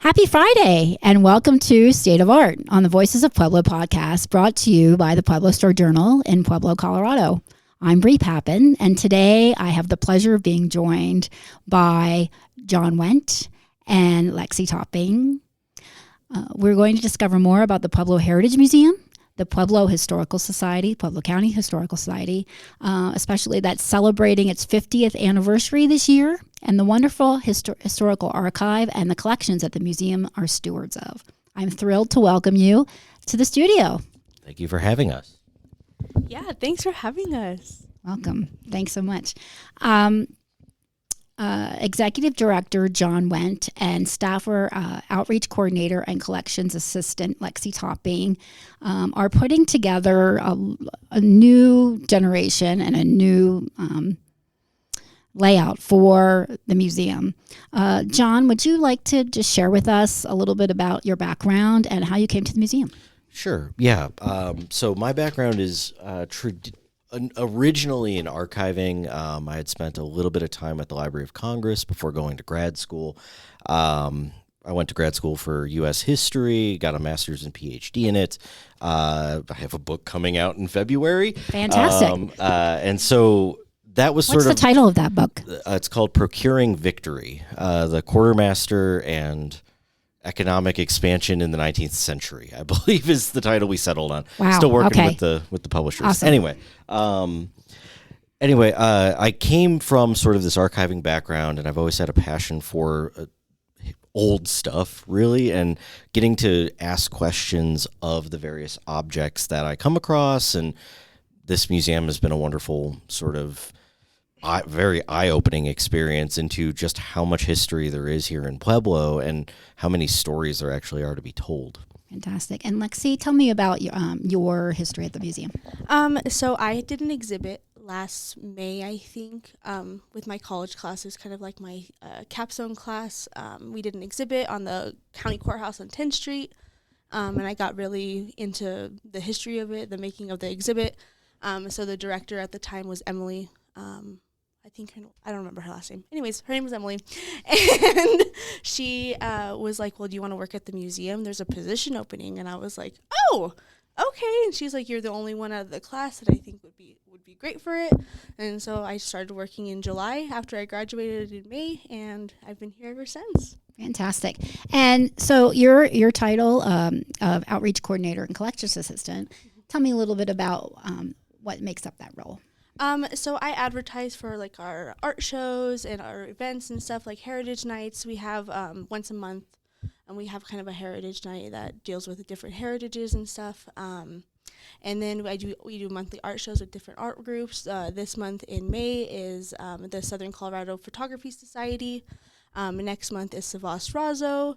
Happy Friday, and welcome to State of Art on the Voices of Pueblo podcast, brought to you by the Pueblo Star Journal in Pueblo, Colorado. I'm Bree Pappan, and today I have the pleasure of being joined by John Wendt and Lexi Topping. We're going to discover more about the Pueblo Heritage Museum, the Pueblo Historical Society, Pueblo County Historical Society, especially that's celebrating its 50th anniversary this year, and the wonderful historical archive and the collections that the museum are stewards of. I'm thrilled to welcome you to the studio. Thank you for having us. Yeah, thanks for having us. Welcome. Thanks so much. Executive Director John Wendt and Staffer Outreach Coordinator and Collections Assistant Lexi Topping are putting together a new generation and a new layout for the museum. John, would you like to just share with us a little bit about your background and how you came to the museum? Sure. Yeah. So my background is originally in archiving. I had spent a little bit of time at the Library of Congress before going to grad school. I went to grad school for U.S. history, got a master's and PhD in it. I have a book coming out in February. Fantastic. And so that was What's the title of that book? It's called Procuring Victory, the Quartermaster and Economic Expansion in the 19th Century, I believe is the title we settled on. Wow. Still working Okay. with the publishers. Awesome. Anyway, I came from sort of this archiving background, and I've always had a passion for old stuff, really, and getting to ask questions of the various objects that I come across. And this museum has been a wonderful sort of very eye-opening experience into just how much history there is here in Pueblo and how many stories there actually are to be told. Fantastic. And Lexi, tell me about your history at the museum. So I did an exhibit last May, I think, with my college classes, kind of like my capstone class. We did an exhibit on the county courthouse on 10th Street, and I got really into the history of it, the making of the exhibit. So the director at the time was Emily. I don't remember her last name. Anyways, her name was Emily. And she was like, well, do you want to work at the museum? There's a position opening. And I was like, oh, okay. And she's like, you're the only one out of the class that I think would be great for it. And so I started working in July after I graduated in May, and I've been here ever since. Fantastic. And so your title of Outreach Coordinator and Collections Assistant, tell me a little bit about what makes up that role. So I advertise for like our art shows and our events and stuff, like Heritage Nights. We have once a month, and we have kind of a Heritage Night that deals with the different heritages and stuff. And then we do monthly art shows with different art groups. This month in May is the Southern Colorado Photography Society. Next month is Savas Razo.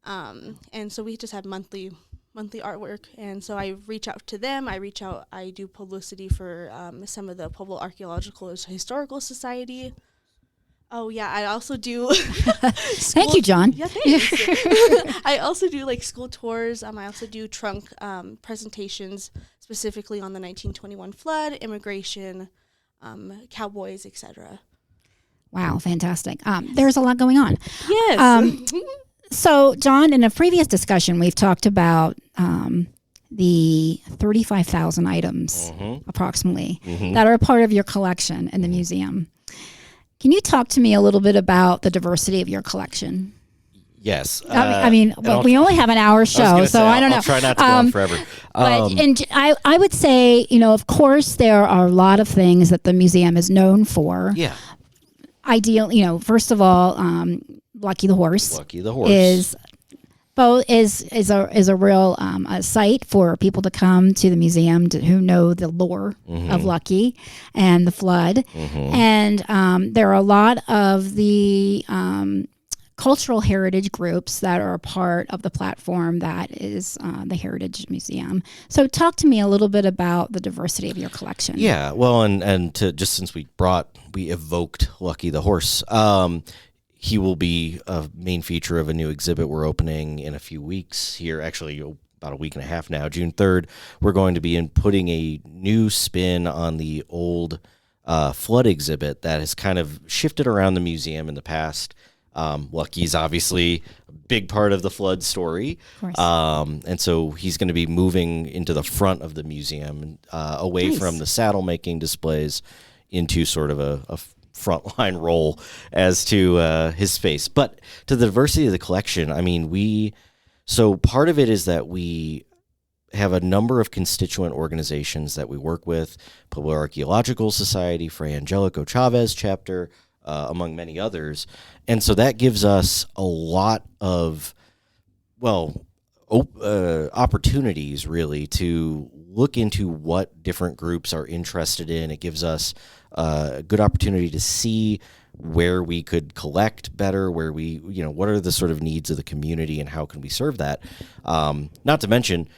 And so we just have monthly artwork, and so I reach out to them. I do publicity for some of the Pueblo Archaeological Historical Society. Oh yeah, I also do. Thank you, John. Yeah, thanks. I also do like school tours. I also do trunk presentations specifically on the 1921 flood, immigration, cowboys, etc. Wow, fantastic. There's a lot going on. Yes. So, John, in a previous discussion, we've talked about the 35,000 items, approximately, that are a part of your collection in the museum. Can you talk to me a little bit about the diversity of your collection? Yes. We only have an hour show, I don't know. I'll try not to go on forever. But I would say, of course, there are a lot of things that the museum is known for. Yeah. Ideal, first of all, Lucky the Horse. Lucky the Horse is a real a site for people to come to the museum who know the lore of Lucky and the flood. And there are a lot of the cultural heritage groups that are a part of the platform that is the Heritage Museum. So talk to me a little bit about the diversity of your collection. Yeah, well, and to just since we evoked Lucky the Horse, he will be a main feature of a new exhibit we're opening in a few weeks here, actually about a week and a half now, June 3rd. We're going to be putting a new spin on the old flood exhibit that has kind of shifted around the museum in the past. Lucky's obviously a big part of the flood story. Of course. And so he's going to be moving into the front of the museum, away Nice. from the saddle making displays into sort of a frontline role as to his space. But to the diversity of the collection, I mean, so part of it is that we have a number of constituent organizations that we work with, Pueblo Archaeological Society, Fray Angelico Chavez chapter, among many others. And so that gives us a lot of, opportunities really to look into what different groups are interested in. It gives us a good opportunity to see where we could collect better, where what are the sort of needs of the community and how can we serve that? Not to mention,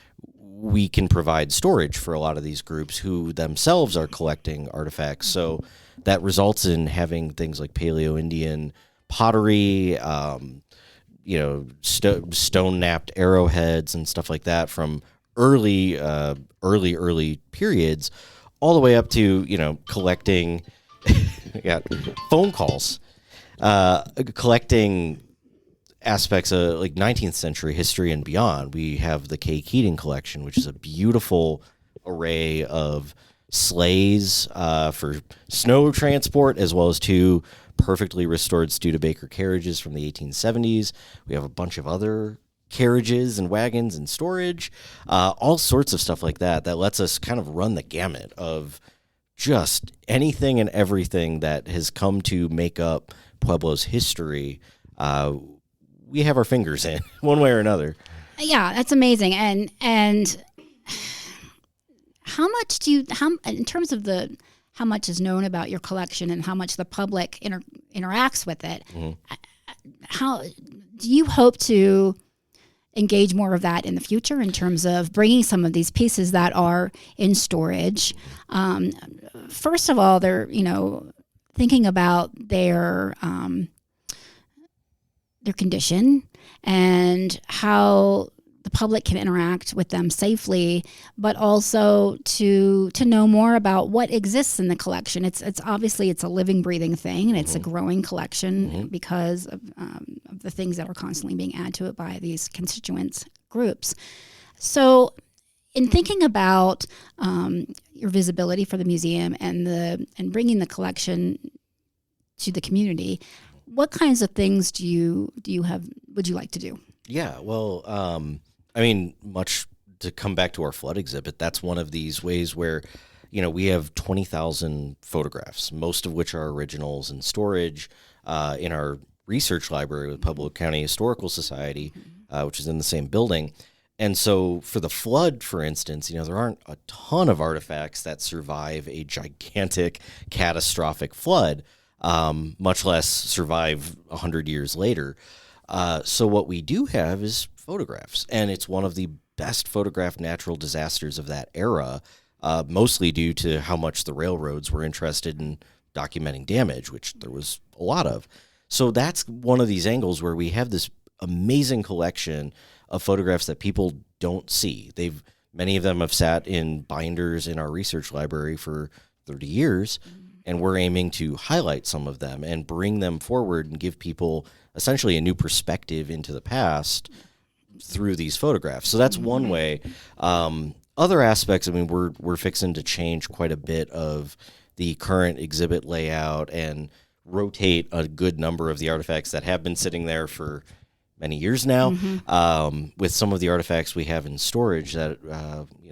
we can provide storage for a lot of these groups who themselves are collecting artifacts. So that results in having things like Paleo-Indian pottery, stone-napped arrowheads and stuff like that from early periods, all the way up to, collecting phone calls, collecting aspects of like 19th century history and beyond. We have the K. Keating collection, which is a beautiful array of sleighs for snow transport, as well as 2 perfectly restored Studebaker carriages from the 1870s. We have a bunch of other carriages and wagons and storage, all sorts of stuff like that lets us kind of run the gamut of just anything and everything that has come to make up Pueblo's history. We have our fingers in one way or another. Yeah, that's amazing. And how much in terms of how much is known about your collection and how much the public interacts with it, how do you hope to engage more of that in the future in terms of bringing some of these pieces that are in storage? First of all, they're, thinking about their condition and how the public can interact with them safely, but also to know more about what exists in the collection. It's obviously it's a living, breathing thing, and it's a growing collection because of the things that are constantly being added to it by these constituents groups. So, in thinking about your visibility for the museum and bringing the collection to the community, what kinds of things would you like to do? Yeah, well, much to come back to our flood exhibit, that's one of these ways where, we have 20,000 photographs, most of which are originals in storage in our research library with Pueblo County Historical Society, which is in the same building. And so for the flood, for instance, there aren't a ton of artifacts that survive a gigantic, catastrophic flood, much less survive 100 years later. So what we do have is photographs, and it's one of the best photographed natural disasters of that era, mostly due to how much the railroads were interested in documenting damage, which there was a lot of. So that's one of these angles where we have this amazing collection of photographs that people don't see. Many of them have sat in binders in our research library for 30 years, and we're aiming to highlight some of them and bring them forward and give people essentially a new perspective into the past through these photographs. So that's one way. Other aspects, we're fixing to change quite a bit of the current exhibit layout and rotate a good number of the artifacts that have been sitting there for many years now. With some of the artifacts we have in storage that,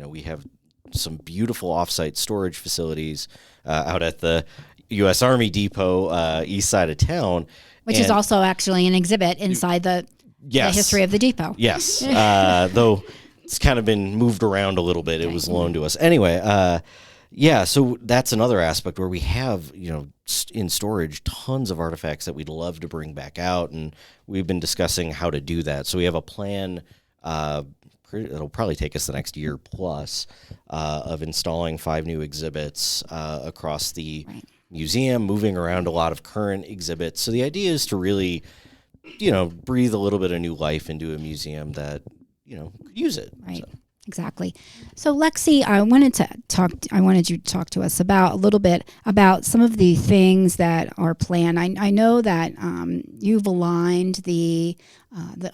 we have some beautiful offsite storage facilities out at the U.S. Army Depot, east side of town. Which is also actually an exhibit inside the history of the depot. Yes, though it's kind of been moved around a little bit. It was loaned to us. Anyway, so that's another aspect where we have, in storage, tons of artifacts that we'd love to bring back out, and we've been discussing how to do that. So we have a plan, it'll probably take us the next year plus, of installing 5 new exhibits across the museum, moving around a lot of current exhibits. So the idea is to really, breathe a little bit of new life into a museum that, could use it. Right. So. Exactly. So Lexi, I wanted you to talk to us about a little bit about some of the things that are planned. I know that you've aligned the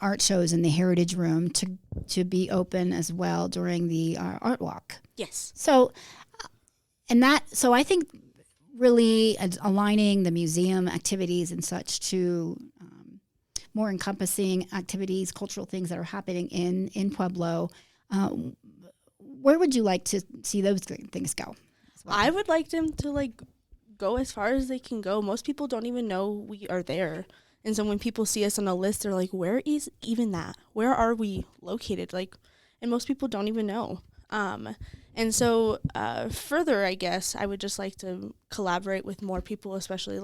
art shows in the Heritage Room to be open as well during the art walk. Yes. So I think really aligning the museum activities and such to more encompassing activities, cultural things that are happening in Pueblo. Where would you like to see those things go? Well? I would like them to go as far as they can go. Most people don't even know we are there. And so when people see us on a list, they're like, where is even that? Where are we located? And most people don't even know. And so further, I guess, I would just like to collaborate with more people, especially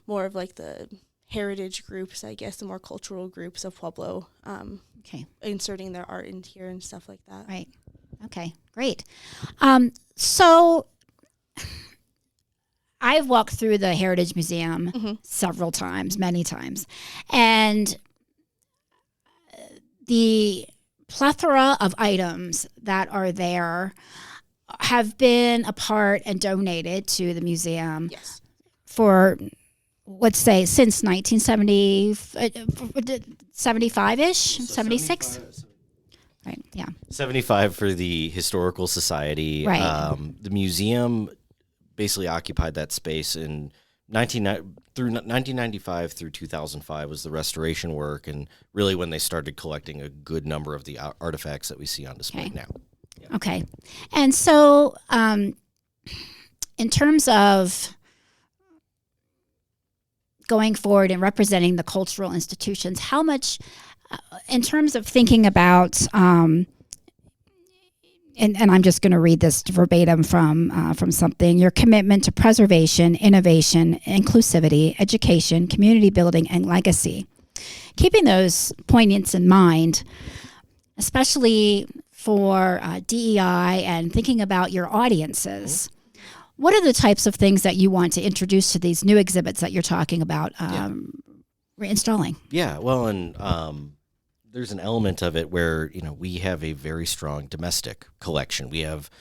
more of the heritage groups, I guess, the more cultural groups of Pueblo. Inserting their art in here and stuff like that. Right. Okay, great. So I've walked through the Heritage Museum several times, many times, and the plethora of items that are there have been a part and donated to the museum for, let's say, since 1970, 75-ish, 76? Right, yeah. 75 for the Historical Society. Right. The museum basically occupied that space in 1995 through 2005 was the restoration work, and really when they started collecting a good number of the artifacts that we see on display now. Yeah. Okay. And so in terms of going forward and representing the cultural institutions, how much, in terms of thinking about, and I'm just going to read this verbatim from something, your commitment to preservation, innovation, inclusivity, education, community building, and legacy. Keeping those points in mind, especially for DEI and thinking about your audiences, what are the types of things that you want to introduce to these new exhibits that you're talking about reinstalling? Yeah, well, and there's an element of it where, we have a very strong domestic collection. We have,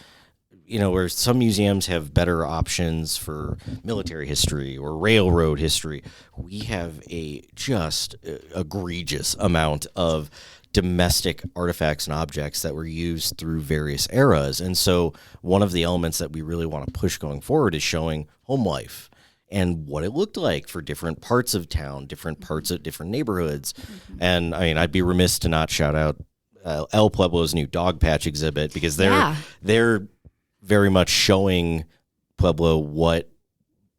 where some museums have better options for military history or railroad history. We have a just egregious amount of domestic artifacts and objects that were used through various eras. And so one of the elements that we really want to push going forward is showing home life and what it looked like for different parts of town, different parts of different neighborhoods. And I'd be remiss to not shout out El Pueblo's new dog patch exhibit, because they're very much showing Pueblo what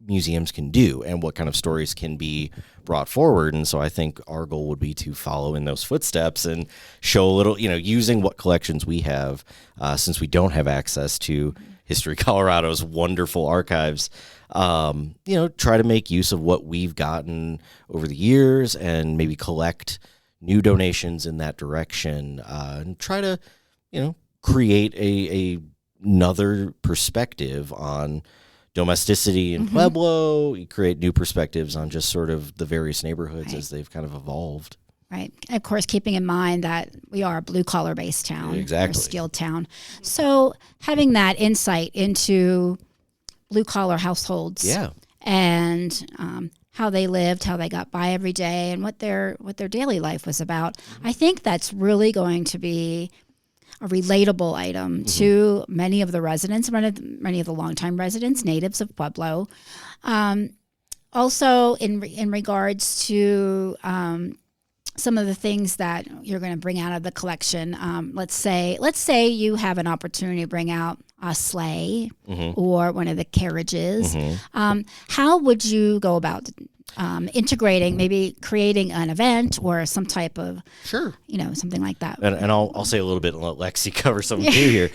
museums can do and what kind of stories can be brought forward. And so I think our goal would be to follow in those footsteps and show a little, using what collections we have, since we don't have access to History Colorado's wonderful archives, try to make use of what we've gotten over the years and maybe collect new donations in that direction, and try to, create another perspective on domesticity in Pueblo. You create new perspectives on just sort of the various neighborhoods as they've kind of evolved. Right. And of course, keeping in mind that we are a blue-collar based town. Exactly. We're a skilled town. So having that insight into blue-collar households and how they lived, how they got by every day, and what their daily life was about, I think that's really going to be a relatable item to many of the residents, many of the longtime residents, natives of Pueblo. Also, in regards to some of the things that you're going to bring out of the collection, let's say you have an opportunity to bring out a sleigh or one of the carriages. How would you go about integrating, maybe creating an event or some type of, something like that? And I'll say a little bit and let Lexi cover something too here.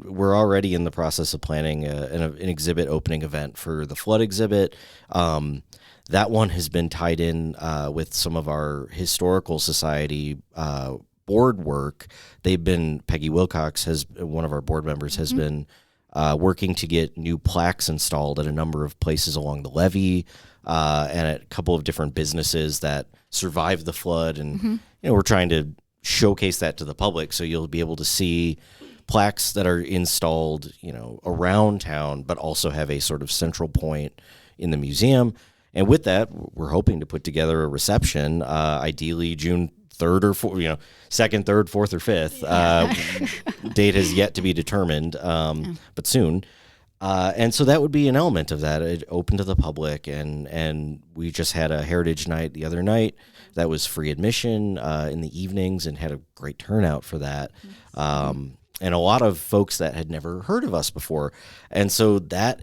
We're already in the process of planning an exhibit opening event for the flood exhibit. That one has been tied in with some of our historical society board work. Peggy Wilcox, one of our board members, has been working to get new plaques installed at a number of places along the levee and at a couple of different businesses that survived the flood. And we're trying to showcase that to the public. So you'll be able to see plaques that are installed, around town, but also have a sort of central point in the museum. And with that, we're hoping to put together a reception, ideally June 3rd or 4th, 2nd, 3rd, 4th, or 5th. Date has yet to be determined, but soon. And so that would be an element of that, open to the public. And we just had a Heritage Night the other night that was free admission in the evenings and had a great turnout for that. And a lot of folks that had never heard of us before. And so that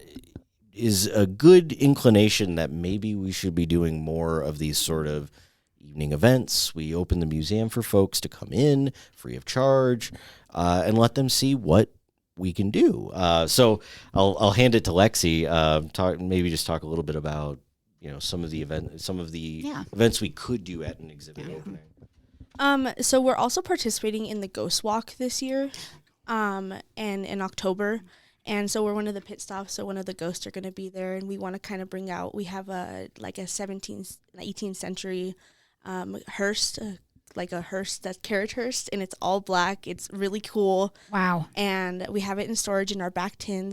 is a good inclination that maybe we should be doing more of these sort of evening events. We open the museum for folks to come in free of charge and let them see what we can do. So I'll hand it to Lexi. Talk a little bit about some of the events we could do at an exhibit opening. So we're also participating in the Ghost Walk this year, and in October. And so we're one of the pit stops, so one of the ghosts are going to be there, and we want to kind of bring out, we have a 17th, 18th century hearse, like a hearse that's carriage hearse, and it's all black. It's really cool. Wow. And we have it in storage in our back tin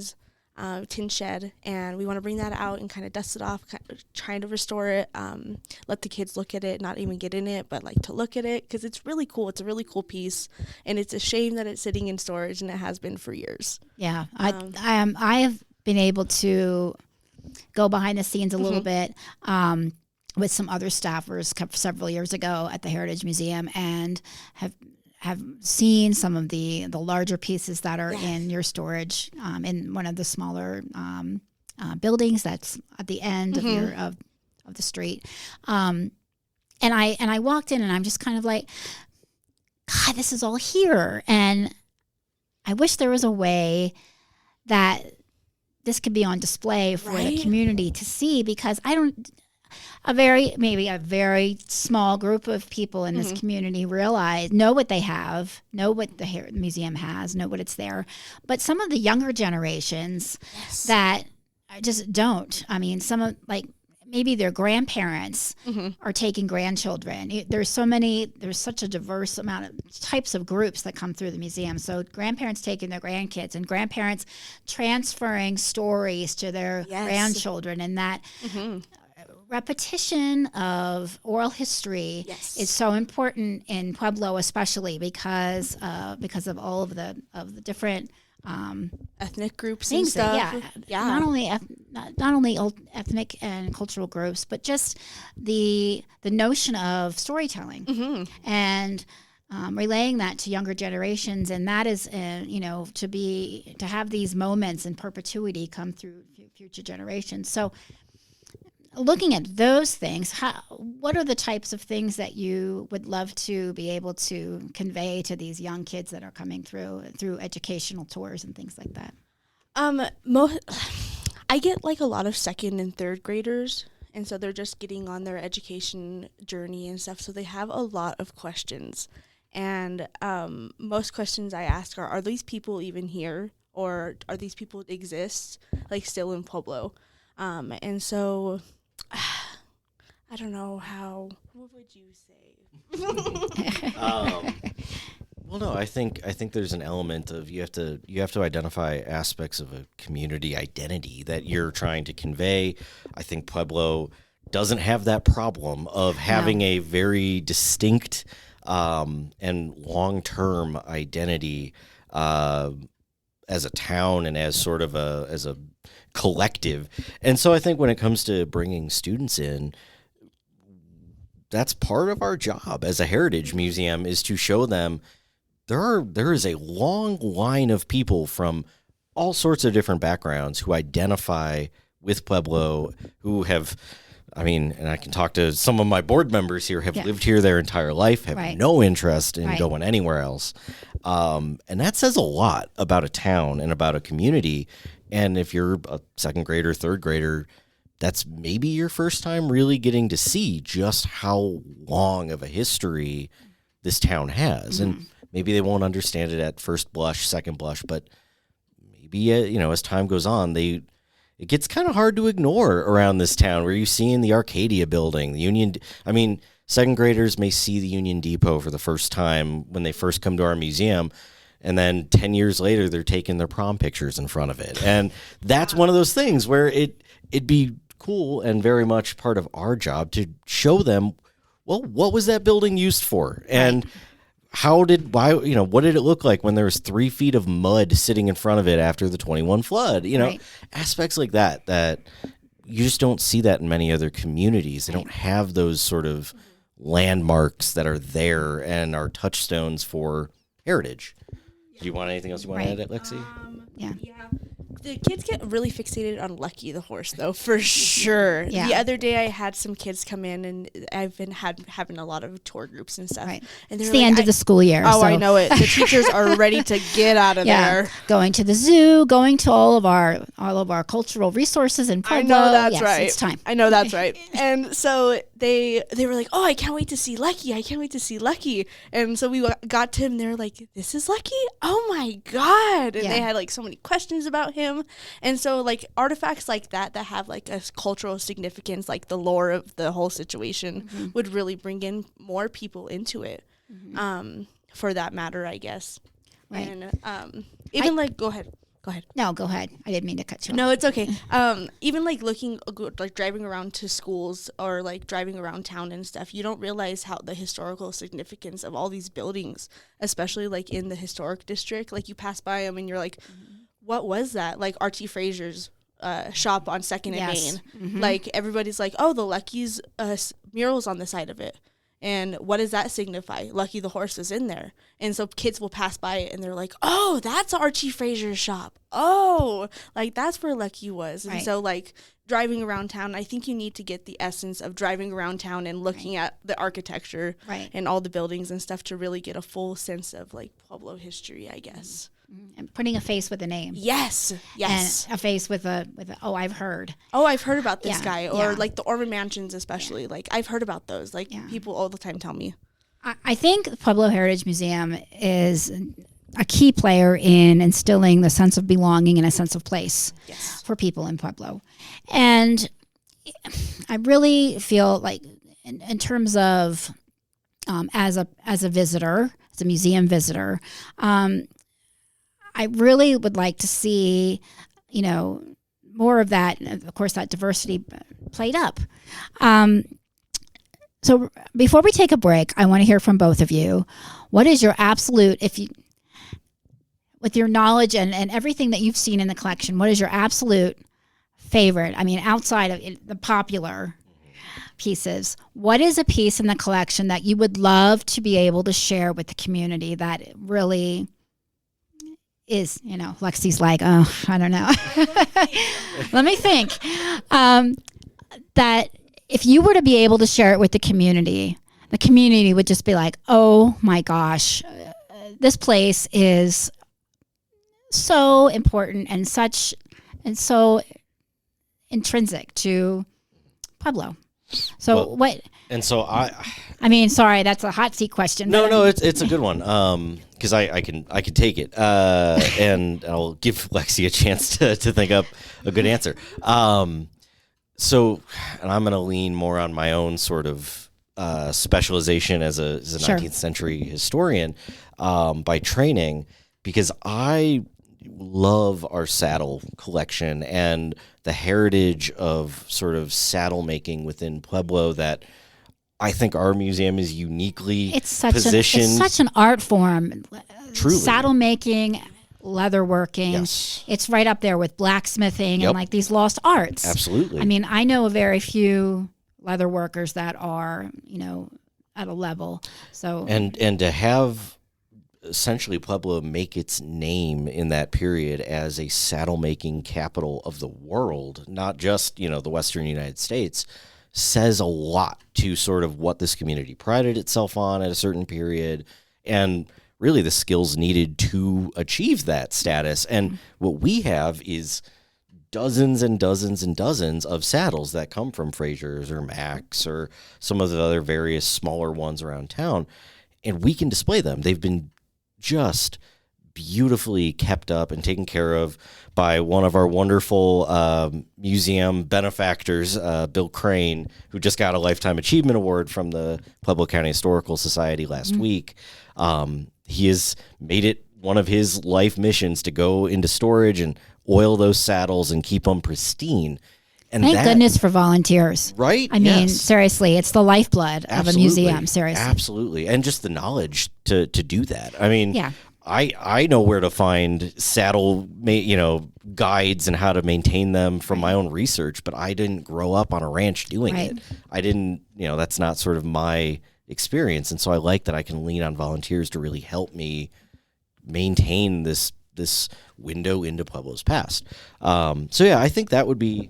shed, and we want to bring that out and kind of dust it off, trying to restore it, let the kids look at it, not even get in it, but like to look at it, because it's really cool. It's a really cool piece, and it's a shame that it's sitting in storage, and it has been for years. Yeah, I have been able to go behind the scenes a little bit with some other staffers several years ago at the Heritage Museum, and have seen some of the larger pieces that are in your storage in one of the smaller buildings that's at the end of the street. And I walked in, and I'm just kind of like, God, this is all here. And I wish there was a way that this could be on display for the community to see, because a very small group of people in this community know what they have, know what the museum has, know what it's there. But some of the younger generations that just don't. I mean, maybe their grandparents are taking grandchildren. There's such a diverse amount of types of groups that come through the museum. So grandparents taking their grandkids, and grandparents transferring stories to their grandchildren, and that repetition of oral history is so important in Pueblo, especially because of all of the different ethnic groups things and stuff. Not only ethnic and cultural groups, but just the notion of storytelling and relaying that to younger generations, and that is to have these moments in perpetuity come through future generations. So, looking at those things, what are the types of things that you would love to be able to convey to these young kids that are coming through educational tours and things like that? I get like a lot of 2nd and 3rd graders, and so they're just getting on their education journey and stuff, so they have a lot of questions. And most questions I ask are these people even here, or are these people exist, like, still in Pueblo? And so I don't know what would you say? Well, no, I think there's an element of you have to identify aspects of a community identity that you're trying to convey. I think Pueblo doesn't have that problem of having a very distinct and long-term identity as a town and as sort of as a collective. And so I think when it comes to bringing students in, that's part of our job as a heritage museum, is to show them there is a long line of people from all sorts of different backgrounds who identify with Pueblo, who have, and I can talk to some of my board members here, have lived here their entire life, have no interest in going anywhere else. And that says a lot about a town and about a community. And if you're a 2nd grader, 3rd grader, that's maybe your first time really getting to see just how long of a history this town has. And maybe they won't understand it at first blush, second blush, but maybe, as time goes on, it gets kind of hard to ignore around this town, where you see in the Arcadia building, the Union. second graders may see the Union Depot for the first time when they first come to our museum. And then 10 years later, they're taking their prom pictures in front of it. And that's one of those things where it'd be cool and very much part of our job to show them, well, what was that building used for? And what did it look like when there was 3 feet of mud sitting in front of it after the 21 flood? Aspects like that you just don't see that in many other communities. They don't have those sort of landmarks that are there and are touchstones for heritage. Do you want anything else you want to add, Lexi? Yeah. The kids get really fixated on Lucky the horse, though, for sure. Yeah. The other day, I had some kids come in, and I've been having a lot of tour groups and stuff. Right. And It's the end of the school year. Oh, so. I know it. The teachers are ready to get out of there. Going to the zoo, going to all of our cultural resources in Pueblo. I know that's right. It's time. I know that's right. And so they were like, "Oh, I can't wait to see Lucky. I can't wait to see Lucky." And so we got to him. They were like, "This is Lucky? Oh my God!" And they had like so many questions about him. And so like artifacts like that have like a cultural significance, like the lore of the whole situation, would really bring in more people into it. For that matter, I guess. Right. And even go ahead. Go ahead. No, go ahead. I didn't mean to cut you off. No, it's okay. Even like driving around to schools or like driving around town and stuff, you don't realize how the historical significance of all these buildings, especially like in the historic district. Like you pass by them and you're like, what was that? Like R.T. Fraser's shop on 2nd and Main. Like everybody's like, oh, the Lucky's mural's on the side of it. And what does that signify? Lucky the horse is in there. And so kids will pass by it and they're like, oh, that's Archie Fraser's shop. Oh, like that's where Lucky was. And so like driving around town, I think you need to get the essence of driving around town and looking at the architecture and all the buildings and stuff to really get a full sense of like Pueblo history, I guess. And putting a face with a name. Yes. And a face with a I've heard. Oh, I've heard about this guy. Or like the Orman Mansions especially. Like I've heard about those. Like people all the time tell me. I think the Pueblo Heritage Museum is a key player in instilling the sense of belonging and a sense of place for people in Pueblo. And I really feel like in terms of as a visitor, as a museum visitor, I really would like to see, more of that, of course, that diversity played up. So before we take a break, I want to hear from both of you. What is your absolute, with your knowledge and everything that you've seen in the collection, what is your absolute favorite? I mean, outside of the popular pieces, what is a piece in the collection that you would love to be able to share with the community that really is, Lexi's like, oh, I don't know. Let me think. That if you were to be able to share it with the community would just be like, oh my gosh, this place is so important and so intrinsic to Pueblo. So what? And so I mean, sorry, that's a hot seat question. No, it's a good one. Because I can take it, and I'll give Lexi a chance to think up a good answer. So, and I'm going to lean more on my own sort of specialization as a 19th century historian by training, because I love our saddle collection and the heritage of sort of saddle making within Pueblo that I think our museum is uniquely positioned. It's such an art form. Truly. Saddle making, leather working. Yes. It's right up there with blacksmithing and like these lost arts. Absolutely. I mean, I know a very few leather workers that are, at a level. So and to have essentially Pueblo make its name in that period as a saddle making capital of the world, not just, the Western United States, says a lot to sort of what this community prided itself on at a certain period and really the skills needed to achieve that status. And what we have is dozens and dozens and dozens of saddles that come from Fraser's or Mac's or some of the other various smaller ones around town, and we can display them. They've been just beautifully kept up and taken care of by one of our wonderful museum benefactors, Bill Crane, who just got a Lifetime Achievement Award from the Pueblo County Historical Society last week. He has made it one of his life missions to go into storage and oil those saddles and keep them pristine. And thank goodness for volunteers. Right? I mean, seriously, it's the lifeblood of a museum, seriously. Absolutely. And just the knowledge to do that. I mean, yeah. I know where to find saddle, guides and how to maintain them from my own research, but I didn't grow up on a ranch doing it. I didn't, that's not sort of my experience. And so I like that I can lean on volunteers to really help me maintain this window into Pueblo's past. So yeah, I think that would be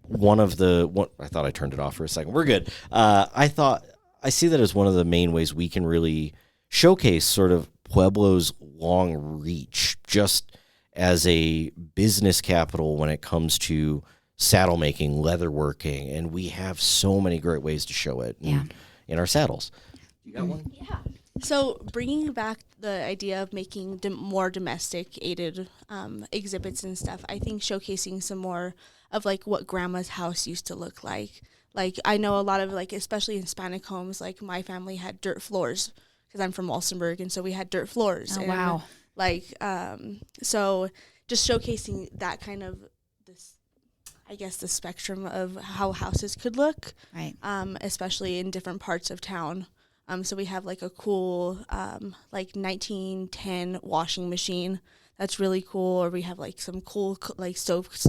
one of the I thought I turned it off for a second. We're good. I see that as one of the main ways we can really showcase sort of Pueblo's long reach just as a business capital when it comes to saddle making, leatherworking, and we have so many great ways to show it in our saddles. You got one? Yeah. So bringing back the idea of making more domestic-aided exhibits and stuff, I think showcasing some more of like what grandma's house used to look like. Like I know a lot of like, especially in Hispanic homes, like my family had dirt floors because I'm from Walsenburg, and so we had dirt floors. Oh, and wow. Like, so just showcasing that kind of the spectrum of how houses could look, right? Especially in different parts of town. So we have like a cool, like 1910 washing machine that's really cool, or we have like some cool like stoves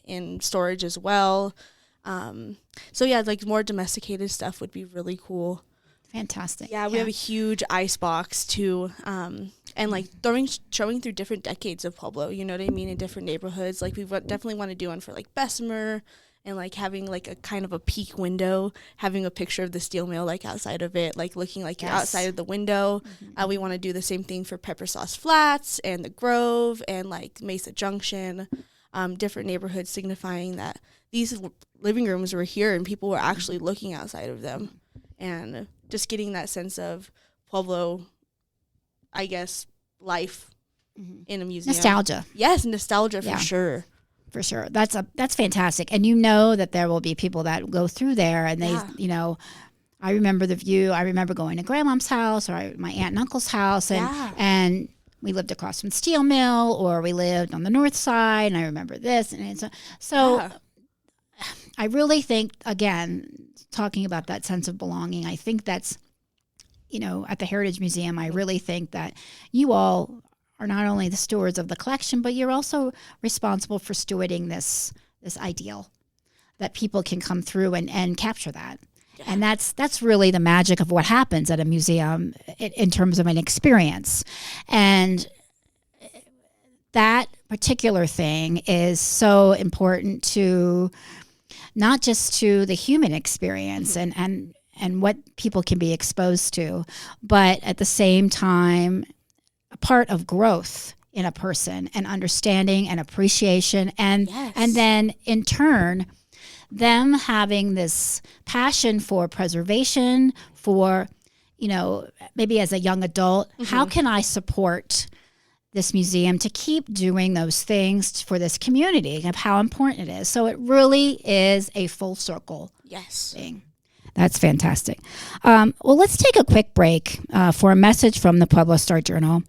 in storage as well. So yeah, like more domesticated stuff would be really cool. Fantastic. Yeah, we have a huge ice box too, and like showing through different decades of Pueblo. You know what I mean? In different neighborhoods, like we definitely want to do one for like Bessemer. And like having like a kind of a peak window, having a picture of the steel mill like outside of it, like looking like you're outside of the window. We want to do the same thing for Pepper Sauce Flats and the Grove and like Mesa Junction, different neighborhoods signifying that these living rooms were here and people were actually looking outside of them, and just getting that sense of Pueblo, I guess, life in a museum. Nostalgia. Yes, nostalgia for sure. For sure. That's fantastic. And you know that there will be people that go through there and they, I remember the view. I remember going to grandmom's house or my aunt and uncle's house and we lived across from the steel mill, or we lived on the north side, and I remember this. And so I really think, again, talking about that sense of belonging, I think that's, at the Heritage Museum, I really think that you all are not only the stewards of the collection, but you're also responsible for stewarding this ideal that people can come through and capture that. Yeah. And that's really the magic of what happens at a museum in terms of an experience. And that particular thing is so important to not just to the human experience and what people can be exposed to, but at the same time, a part of growth in a person and understanding and appreciation. And then in turn, them having this passion for preservation, for, maybe as a young adult, how can I support this museum to keep doing those things for this community of how important it is. So it really is a full circle thing. That's fantastic. Well, let's take a quick break for a message from the Pueblo Star-Journal.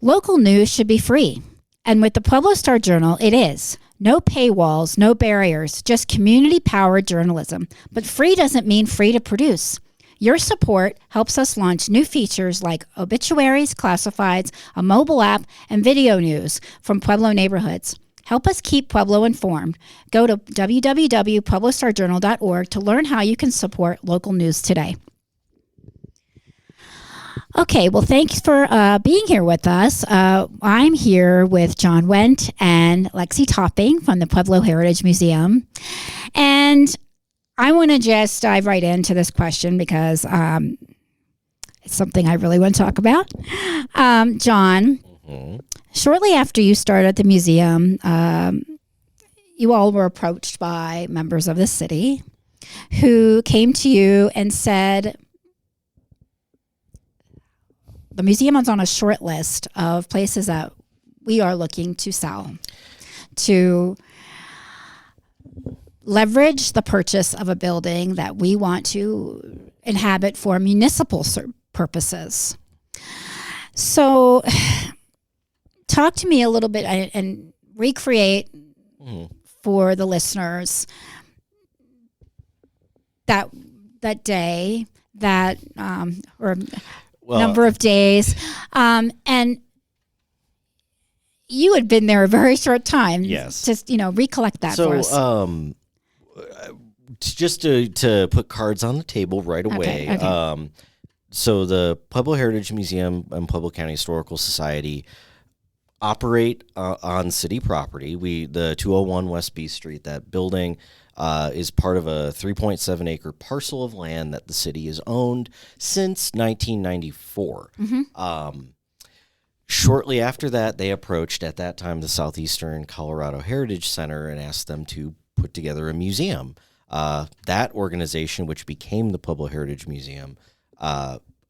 Local news should be free. And with the Pueblo Star-Journal, it is. No paywalls, no barriers, just community-powered journalism. But free doesn't mean free to produce. Your support helps us launch new features like obituaries, classifieds, a mobile app, and video news from Pueblo neighborhoods. Help us keep Pueblo informed. Go to www.pueblostarjournal.org to learn how you can support local news today. Okay, well, thanks for being here with us. I'm here with John Wendt and Lexi Topping from the Pueblo Heritage Museum. And I want to just dive right into this question because it's something I really want to talk about. John, shortly after you started the museum, you all were approached by members of the city who came to you and said, the museum is on a short list of places that we are looking to sell to leverage the purchase of a building that we want to inhabit for municipal purposes. So talk to me a little bit and recreate for the listeners that day, that or number of days, and you had been there a very short time. Yes. Just recollect that for us. So just to put cards on the table right away. Okay. So the Pueblo Heritage Museum and Pueblo County Historical Society operate on city property. The 201 West B Street, that building is part of a 3.7 acre parcel of land that the city has owned since 1994. Shortly after that, they approached, at that time, the Southeastern Colorado Heritage Center and asked them to put together a museum. That organization, which became the Pueblo Heritage Museum,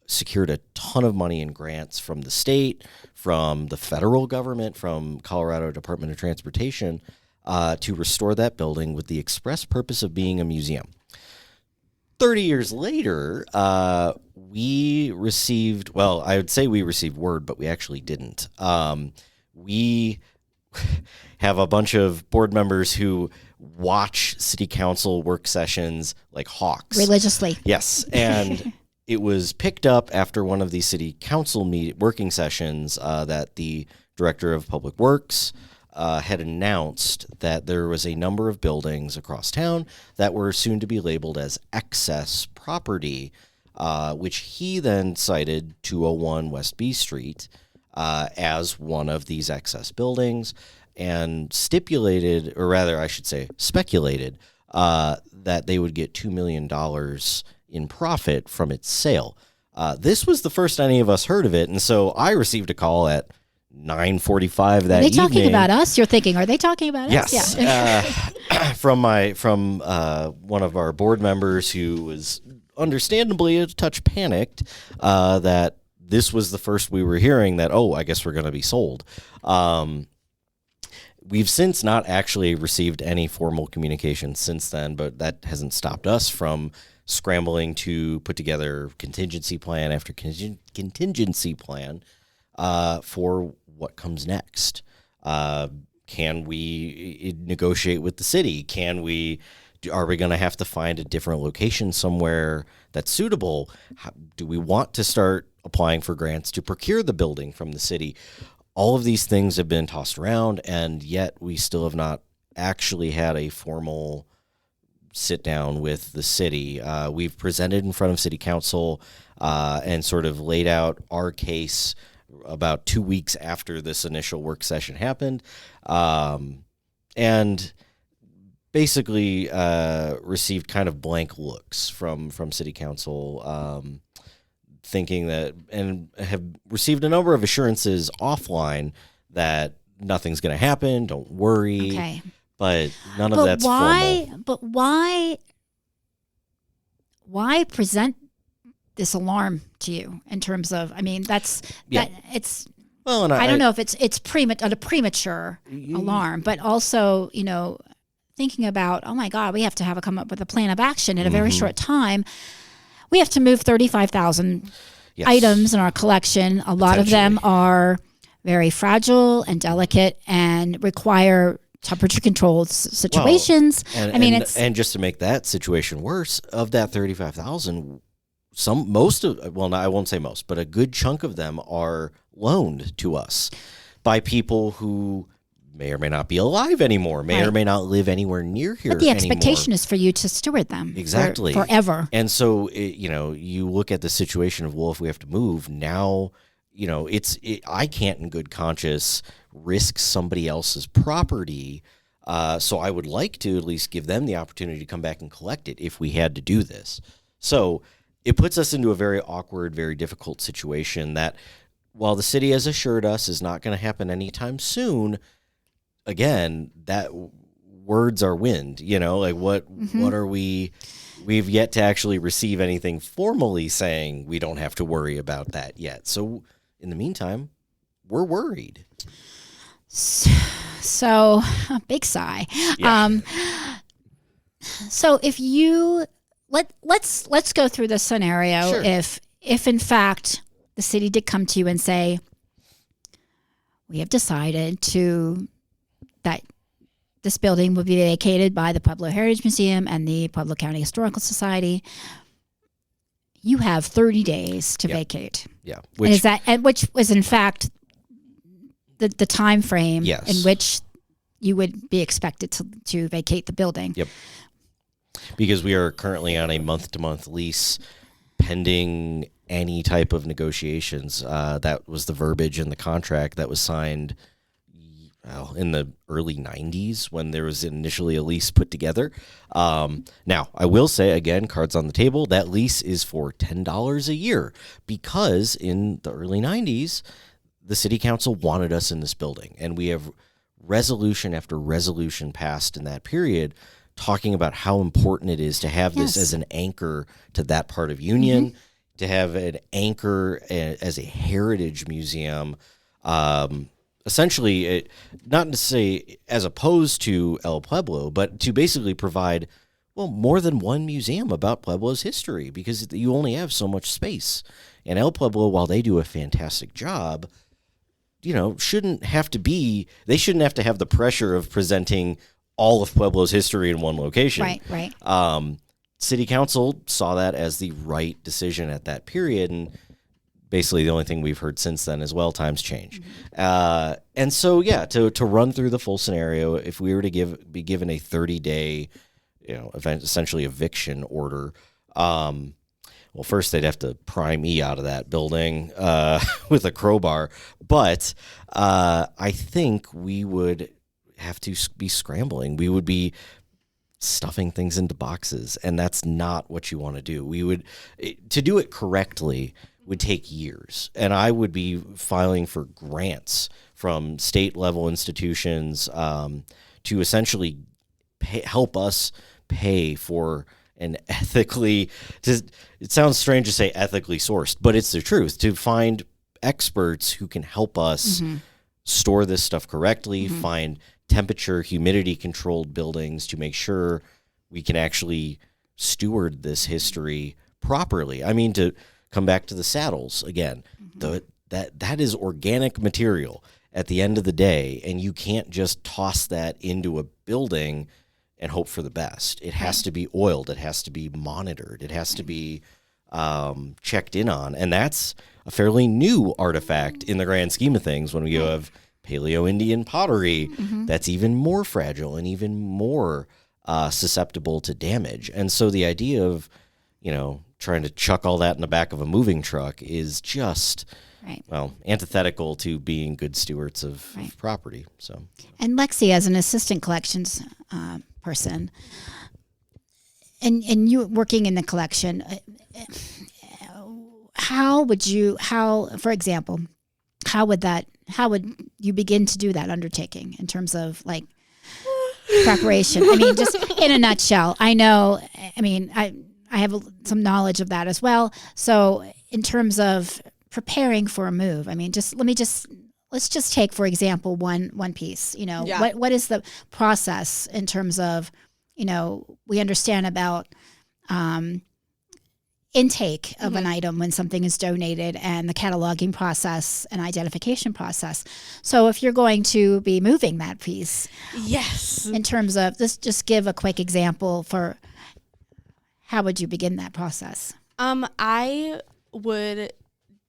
secured a ton of money in grants from the state, from the federal government, from Colorado Department of Transportation, to restore that building with the express purpose of being a museum. 30 years later, we received, well, I would say we received word, but we actually didn't. We have a bunch of board members who watch city council work sessions like hawks. Religiously. Yes, and it was picked up after one of these city council working sessions that the director of public works had announced that there was a number of buildings across town that were soon to be labeled as excess property, which he then cited 201 West B Street as one of these excess buildings, and stipulated, or rather I should say speculated, that they would get $2 million in profit from its sale. This was the first any of us heard of it, and so I received a call at 9:45 that evening. Are they talking about us? You're thinking, are they talking about us? Yes. Yeah. From one of our board members who was understandably a touch panicked that this was the first we were hearing that, I guess we're going to be sold. We've since not actually received any formal communication since then, but that hasn't stopped us from scrambling to put together contingency plan after contingency plan for what comes next. Can we negotiate with the city? Are we going to have to find a different location somewhere that's suitable? Do we want to start applying for grants to procure the building from the city? All of these things have been tossed around, and yet we still have not actually had a formal sit down with the city. We've presented in front of city council and sort of laid out our case about 2 weeks after this initial work session happened, and basically received kind of blank looks from city council, thinking that, and have received a number of assurances offline that nothing's going to happen, don't worry. Okay. But none of that's formal. But why present this alarm to you in terms of, that it's, well, and I don't know if it's a premature alarm, but also, thinking about, oh my God, we have to come up with a plan of action in a very short time. We have to move 35,000 items in our collection. A lot of them are very fragile and delicate and require temperature-controlled situations. Well, and just to make that situation worse, of that 35,000, I won't say most, but a good chunk of them are loaned to us by people who may or may not be alive anymore, may or may not live anywhere near here. But the expectation is for you to steward them exactly forever. And so, you look at the situation of, well, if we have to move now, I can't in good conscience risk somebody else's property. So I would like to at least give them the opportunity to come back and collect it if we had to do this. So it puts us into a very awkward, very difficult situation that, while the city has assured us is not going to happen anytime soon, again, that words are wind, what are we've yet to actually receive anything formally saying we don't have to worry about that yet. So in the meantime, we're worried. So big sigh. Yeah. So if you let's go through the scenario. Sure. If in fact the city did come to you and say, we have decided that this building will be vacated by the Pueblo Heritage Museum and the Pueblo County Historical Society, you have 30 days to vacate. Yeah. Which was in fact the time frame in which you would be expected to vacate the building. Yep. Because we are currently on a month-to-month lease pending any type of negotiations. That was the verbiage in the contract that was signed in the early 90s when there was initially a lease put together. Now, I will say, again, cards on the table, that lease is for $10 a year because in the early 90s, the city council wanted us in this building. And we have resolution after resolution passed in that period talking about how important it is to have this as an anchor to that part of Union, to have an anchor as a heritage museum, essentially, not to say as opposed to El Pueblo, but to basically provide, more than one museum about Pueblo's history because you only have so much space. And El Pueblo, while they do a fantastic job, shouldn't have to have the pressure of presenting all of Pueblo's history in one location. Right. City council saw that as the right decision at that period, and basically the only thing we've heard since then is, times change. And so, to run through the full scenario, if we were to be given a 30-day, essentially eviction order, first they'd have to pry me out of that building with a crowbar. But I think we would have to be scrambling. We would be stuffing things into boxes, and that's not what you want to do. To do it correctly would take years, and I would be filing for grants from state level institutions to essentially help us pay for an it sounds strange to say ethically sourced, but it's the truth, to find experts who can help us store this stuff correctly, find temperature, humidity controlled buildings to make sure we can actually steward this history properly. I mean, to come back to the saddles again, that is organic material at the end of the day, and you can't just toss that into a building and hope for the best. It has to be oiled. It has to be monitored. It has to be checked in on, and that's a fairly new artifact in the grand scheme of things. When we have Paleo-Indian pottery, that's even more fragile and even more susceptible to damage. And so the idea of, trying to chuck all that in the back of a moving truck is just, antithetical to being good stewards of property. So, and Lexi, as an assistant collections person, and you working in the collection, for example, how would you begin to do that undertaking in terms of preparation? I mean, just in a nutshell, I have some knowledge of that as well. So in terms of preparing for a move, let's just take, for example, one piece, what is the process in terms of, we understand about, intake of an item when something is donated and the cataloging process and identification process. So if you're going to be moving that piece, in terms of this, just give a quick example for how would you begin that process? I would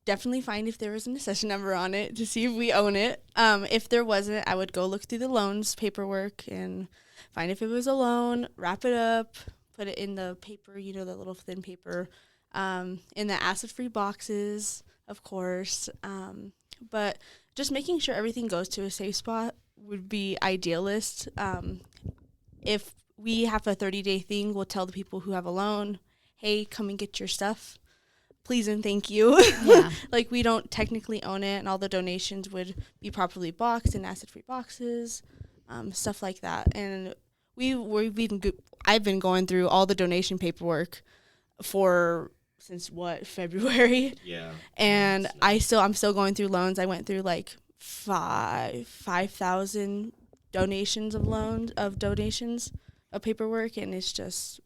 definitely find if there was an accession number on it to see if we own it. If there wasn't, I would go look through the loans paperwork and find if it was a loan, wrap it up, put it in the paper, the little thin paper, in the acid-free boxes, of course. But just making sure everything goes to a safe spot would be idealist. If we have a 30-day thing, we'll tell the people who have a loan, hey, come and get your stuff. Please and thank you. Yeah. We don't technically own it, and all the donations would be properly boxed in acid-free boxes, stuff like that. And I've been going through all the donation paperwork for since February. Yeah. And I'm still going through loans. I went through like 5,000 donations of paperwork, and it's just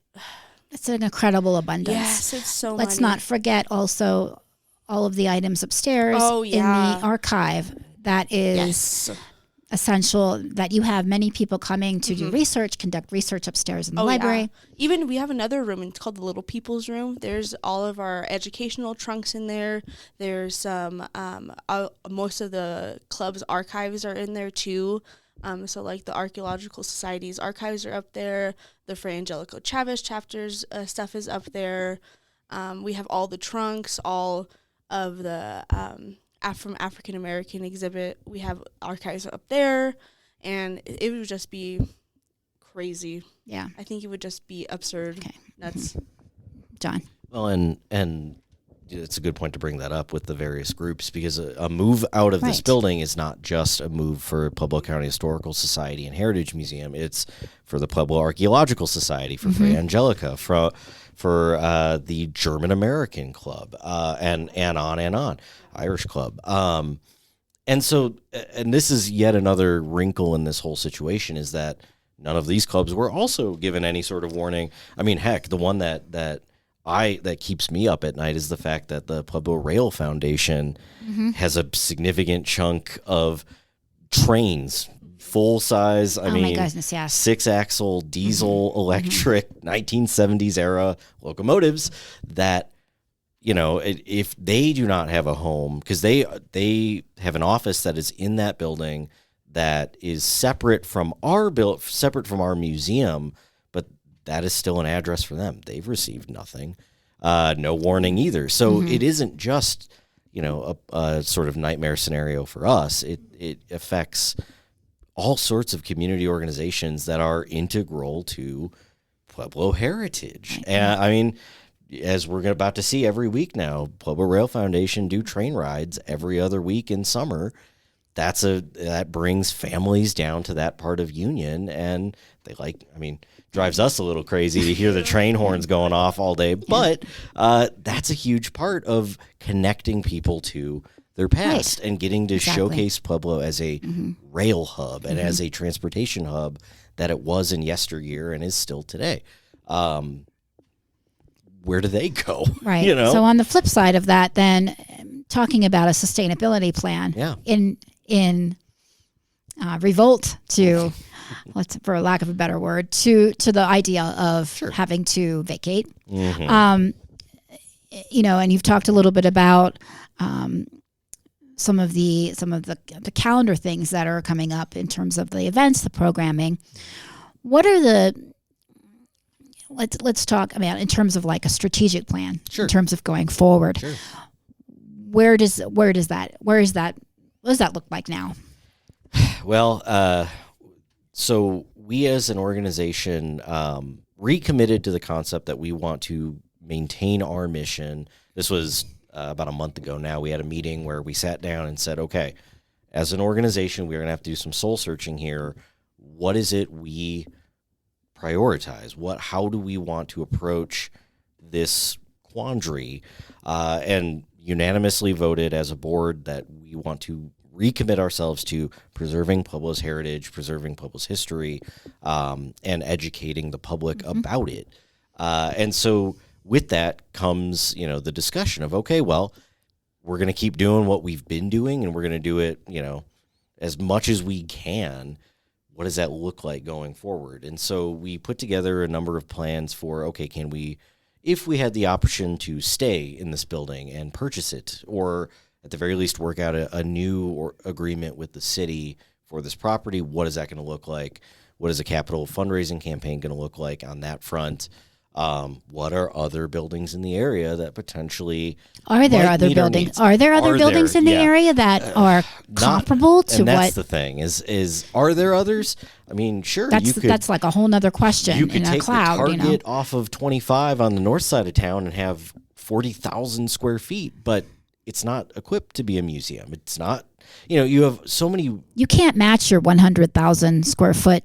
It's an incredible abundance. yes, it's so Let's money. not forget also all of the items upstairs Oh, in yeah. the archive that is Yes. essential, that you have many people coming to do research, conduct research upstairs in the library. Yeah. Even we have another room, it's called the Little People's Room. There's all of our educational trunks in there. There's some most of the club's archives are in there too. So like the Archaeological Society's archives are up there. The Fray Angelico Chavez chapters stuff is up there. We have all the trunks, all of the from African American exhibit. We have archives up there, and it would just be crazy. Yeah. I think it would just be absurd, nuts. John. Well, and it's a good point to bring that up with the various groups, because a move out of this Right. building is not just a move for Pueblo County Historical Society and Heritage Museum. It's for the Pueblo Archaeological Society, for Fray Angelica, for the German American Club, and on, Irish Club. And so, and this is yet another wrinkle in this whole situation, is that none of these clubs were also given any sort of warning. I mean, heck, the one that keeps me up at night is the fact that the Pueblo Rail Foundation has a significant chunk of trains, full size. I Oh mean, my goodness, yes. 6-axle diesel electric 1970s era locomotives that, you know, if they do not have a home, because they have an office that is in that building that is separate from our museum, but that is still an address for them. They've received nothing, no warning either. So it isn't just, you know, a sort of nightmare scenario for us. It affects all sorts of community organizations that are integral to Pueblo heritage. And I mean, as we're about to see every week now, Pueblo Rail Foundation do train rides every other week in summer. That brings families down to that part of Union, and drives us a little crazy to hear the train horns going off all day, but that's a huge part of connecting people to their past and getting to showcase Pueblo as a rail hub and as a transportation hub that it was in yesteryear and is still today. Where do they go? Right. You know? So on the flip side of that, then talking about a sustainability plan in revolt to, for lack of a better word, to the idea of having to vacate. You know, and you've talked a little bit about some of the calendar things that are coming up in terms of the events, the programming. What are let's talk about in terms of like a strategic plan, in terms of going forward. What does that look like now? Well, so we as an organization recommitted to the concept that we want to maintain our mission. This was about a month ago now. We had a meeting where we sat down and said, okay, as an organization, we're going to have to do some soul searching here. What is it we prioritize? How do we want to approach this quandary? And unanimously voted as a board that we want to recommit ourselves to preserving Pueblo's heritage, preserving Pueblo's history, and educating the public about it. And so with that comes, you know, the discussion of, okay, well, we're going to keep doing what we've been doing, and we're going to do it, you know, as much as we can. What does that look like going forward? And so we put together a number of plans for, okay, can we, if we had the option to stay in this building and purchase it, or at the very least work out a new agreement with the city for this property, what is that going to look like? What is a capital fundraising campaign going to look like on that front? What are other buildings in the area that potentially are there other buildings? Are there other buildings in the area that are comparable to and that's what? the thing is are there others? I mean, sure. That's like a whole nother question. You could in take a cloud, the Target off of 25 on the north side of town and have 40,000 square feet, but it's not equipped to be a museum. It's not. You have so many. You can't match your 100,000 square foot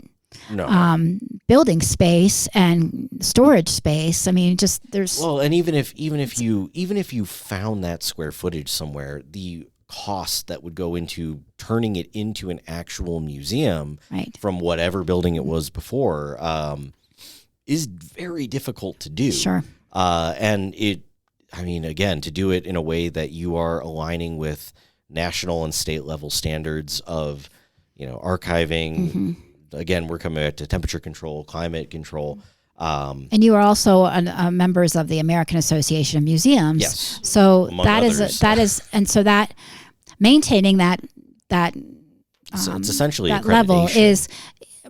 building space and storage space. I mean, just there's and even if you found that square footage somewhere, the cost that would go into turning it into an actual museum from whatever building it was before is very difficult to do. Sure. And again, to do it in a way that you are aligning with national and state level standards of, archiving. Again, we're coming back to temperature control, climate control. And you are also members of the American Association of Museums. Yes. So that is maintaining that so it's essentially that level accreditation.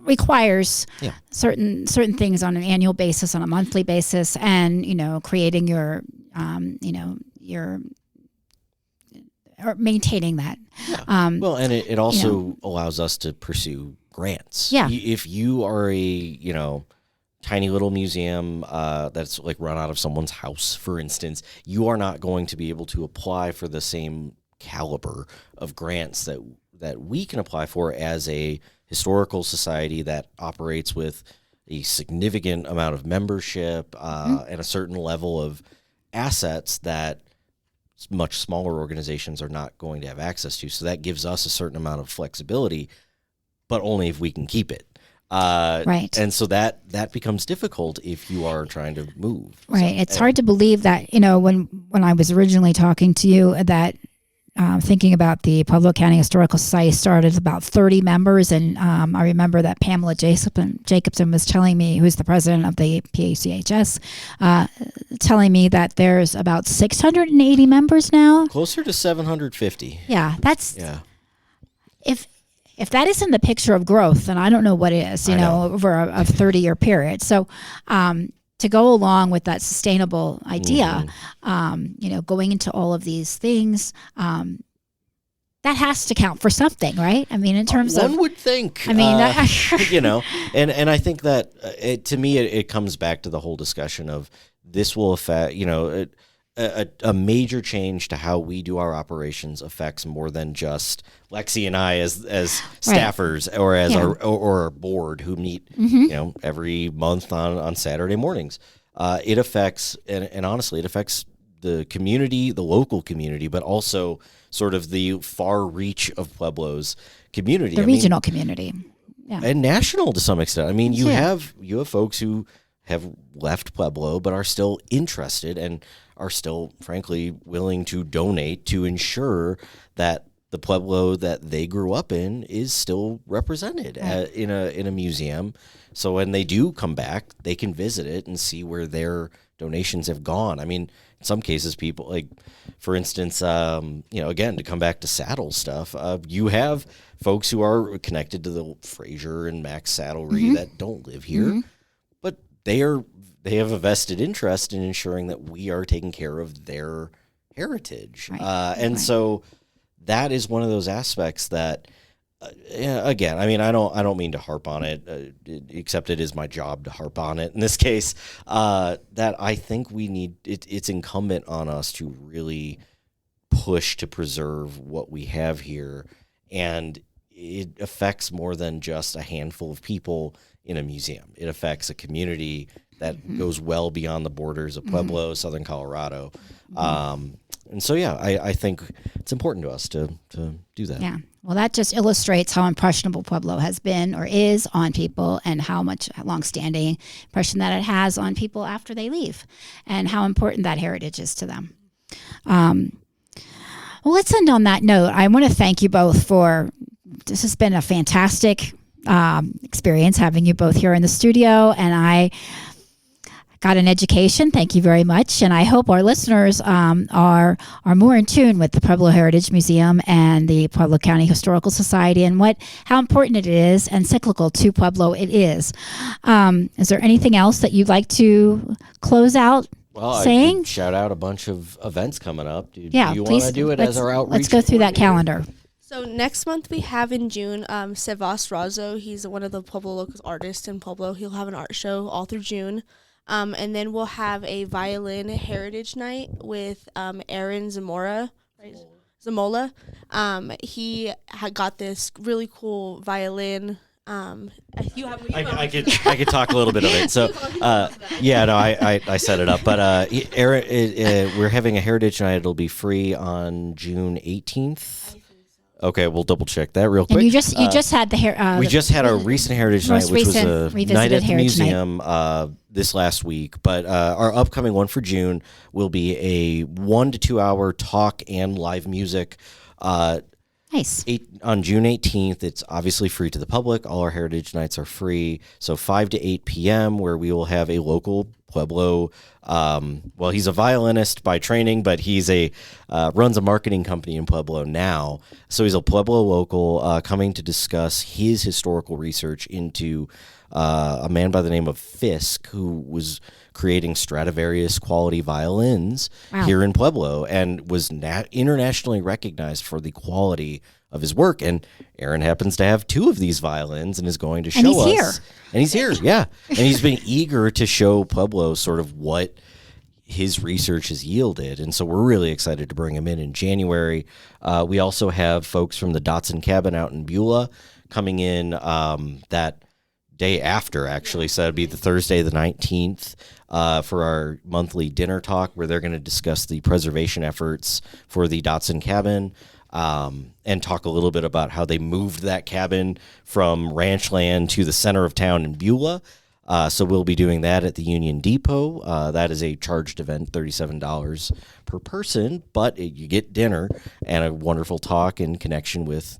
requires certain things on an annual basis, on a monthly basis, and creating your or maintaining that. Yeah. And it also allows us to pursue grants. Yeah. If you are a tiny little museum that's like run out of someone's house, for instance, you are not going to be able to apply for the same caliber of grants that we can apply for as a historical society that operates with a significant amount of membership and a certain level of assets that much smaller organizations are not going to have access to. So that gives us a certain amount of flexibility, but only if we can keep it. Right. And so that becomes difficult if you are trying to move. Right. It's hard to believe that, when I was originally talking to you, that thinking about the Pueblo County Historical Society started about 30 members. And I remember that Pamela Jacobson was telling me, who's the president of the PACHS, telling me that there's about 680 members now. Closer to 750. Yeah. If that isn't the picture of growth, then I don't know what is, over a 30-year period. So to go along with that sustainable idea, going into all of these things, that has to count for something, right? I mean, in terms of... One would think. I mean, and I think that, to me, it comes back to the whole discussion of this will affect, a major change to how we do our operations affects more than just Lexi and I as staffers or as our board who meet every month on Saturday mornings. It affects and honestly it affects the community, the local community, but also sort of the far reach of Pueblo's community, the regional community, and national to some extent. I mean, you have folks who have left Pueblo but are still interested and are still, frankly, willing to donate to ensure that the Pueblo that they grew up in is still represented in a museum. So when they do come back, they can visit it and see where their donations have gone. I mean, in some cases, people, like, for instance, again, to come back to saddle stuff, you have folks who are connected to the Fraser and Max Saddlery that don't live here, but they have a vested interest in ensuring that we are taking care of their heritage. So that is one of those aspects that, again, I mean, I don't mean to harp on it, except it is my job to harp on it in this case, that I think we need, it's incumbent on us to really push to preserve what we have here. And it affects more than just a handful of people in a museum. It affects a community that goes well beyond the borders of Pueblo, Southern Colorado. And so, I think it's important to us to do that. Yeah. Well, that just illustrates how impressionable Pueblo has been or is on people, and how much longstanding impression that it has on people after they leave, and how important that heritage is to them. Well, let's end on that note. I want to thank you both this has been a fantastic experience having you both here in the studio, and I got an education. Thank you very much. And I hope our listeners are more in tune with the Pueblo Heritage Museum and the Pueblo County Historical Society, and how important it is and cyclical to Pueblo it is. Is there anything else that you'd like to close out saying? I shout out a bunch of events coming up. Do you please, want to do it as our outreach? Let's go through that calendar. So next month we have in June, Sebas Razo. He's one of the Pueblo local artists in Pueblo. He'll have an art show all through June. And then we'll have a violin heritage night with Aaron Zamola. He got this really cool violin I could talk a little bit of it. So, I set it up. But we're having a Heritage Night. It'll be free on June 18th. Okay, we'll double check that real quick. And you just had we just had our recent Heritage Night, which was a night at the Heritage museum this last week. But our upcoming one for June will be a 1 to 2 hour talk and live music. Nice. On June 18th, it's obviously free to the public. All our Heritage Nights are free. So 5 to 8 p.m., where we will have a local Pueblo. He's a violinist by training, but he's runs a marketing company in Pueblo now. So he's a Pueblo local coming to discuss his historical research into a man by the name of Fisk, who was creating Stradivarius quality violins here in Pueblo and was internationally recognized for the quality of his work. And Aaron happens to have 2 of these violins and is going to show us. Here. And he's here, yeah. And he's been eager to show Pueblo sort of what his research has yielded. And so we're really excited to bring him in January. We also have folks from the Dotson Cabin out in Beulah coming in that day after, actually. So that'd be the Thursday, the 19th, for our monthly dinner talk, where they're going to discuss the preservation efforts for the Dotson Cabin, and talk a little bit about how they moved that cabin from ranch land to the center of town in Beulah. So we'll be doing that at the Union Depot. That is a charged event, $37 per person, but you get dinner and a wonderful talk and connection with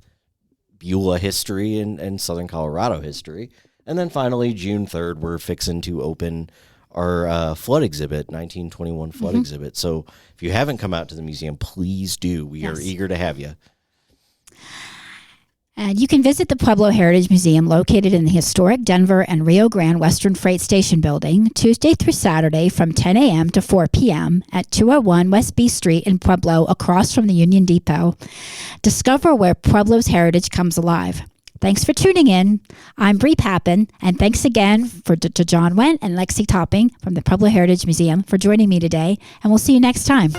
Beulah history and Southern Colorado history. And then finally, June 3rd, we're fixing to open our flood exhibit, 1921 flood exhibit. So if you haven't come out to the museum, please do. We are eager to have you. And you can visit the Pueblo Heritage Museum, located in the historic Denver and Rio Grande Western Freight Station building, Tuesday through Saturday from 10 a.m. to 4 p.m. at 201 West B Street in Pueblo, across from the Union Depot. Discover where Pueblo's heritage comes alive. Thanks for tuning in. I'm Bree Pappan, and thanks again to John Wendt and Lexi Topping from the Pueblo Heritage Museum for joining me today, and we'll see you next time.